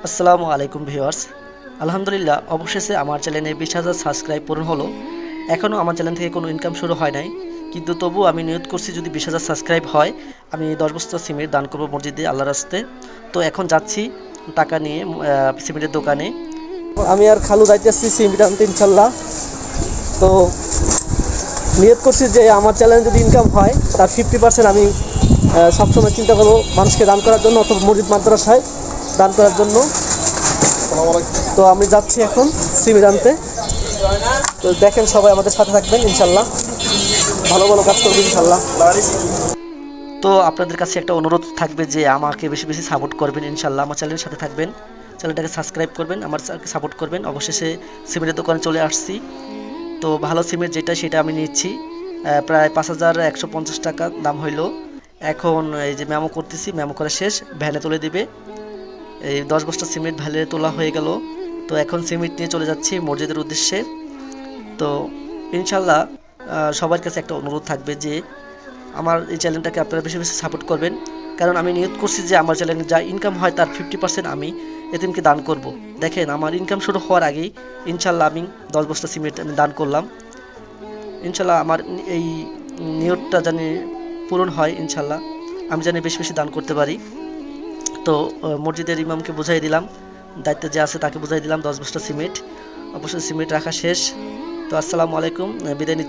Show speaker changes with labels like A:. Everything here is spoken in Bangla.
A: আসসালামু আলাইকুম ভিউয়ার্স। আলহামদুলিল্লাহ, অবশেষে আমার চ্যানেলে 20,000 সাবস্ক্রাইব পূরণ হলো। এখনও আমার চ্যানেল থেকে কোনো ইনকাম শুরু হয় নাই, কিন্তু তবু আমি নিয়ত করছি যদি 20,000 সাবস্ক্রাইব হয় আমি 10 বস্তা সিমেন্ট দান করবো মসজিদে আল্লাহর রাস্তে। তো এখন যাচ্ছি টাকা নিয়ে সিমেন্টের দোকানে। আমি আর খালু যাইতেছি সিমেন্ট আনতে ইনশাল্লাহ। তো নিয়ত করছি যে আমার চ্যানেলে যদি ইনকাম হয় তার 50% আমি সবসময় চিন্তা করবো মানুষকে দান করার জন্য, অথবা মসজিদ মাদ্রাসায় দান করার জন্য। তো আমি যাচ্ছি এখন সিমেন্ট আনতে। তো দেখেন, সবাই আমাদের সাথে থাকবেন ইনশাল্লাহ, ভালো ভালো কাজ করবেন ইনশাল্লাহ। তো আপনাদের কাছে একটা অনুরোধ থাকবে যে আমাকে বেশি বেশি সাপোর্ট করবেন ইনশাল্লাহ, আমার চ্যানেলের সাথে থাকবেন, চ্যানেলটাকে সাবস্ক্রাইব করবেন, আমার সাপোর্ট করবেন। অবশেষে সিমেন্টের দোকানে চলে আসছি। তো ভালো সিমেন্ট যেটা সেটা আমি নিচ্ছি, প্রায় 5,150 টাকা দাম হইলো। এখন এই যে মেমো করতেছি, মেমো করা শেষ, ভ্যানে তুলে দিবে। এই 10 বস্তা সিমেন্ট ভ্যানে তোলা হয়ে গেল। তো এখন সিমেন্ট নিয়ে চলে যাচ্ছি মসজিদের উদ্দেশ্যে। তো ইনশাল্লাহ সবার কাছে একটা অনুরোধ থাকবে যে আমার এই চ্যানেলটাকে আপনারা বেশি বেশি সাপোর্ট করবেন, কারণ আমি নিয়ত করছি যে আমার চ্যানেলে যা ইনকাম হয় তার 50% আমি এতিমকে দান করব। দেখেন, আমার ইনকাম শুরু হওয়ার আগেই ইনশাল্লাহ আমি 10 বস্তা সিমেন্ট আমি দান করলাম। ইনশাল্লাহ আমার এই নিয়তটা জানি পূরণ হয় ইনশাল্লাহ, আমি জানি বেশি বেশি দান করতে পারি। তো মসজিদের ইমামকে বুঝাই দিলাম, দায়িত্বে যে আছে তাকে বুঝাই দিলাম 10 বস্তা সিমেন্ট। অবশ্যই সিমেন্ট রাখা শেষ। তো আসসালামু আলাইকুম, বিদায় নিচ্ছি।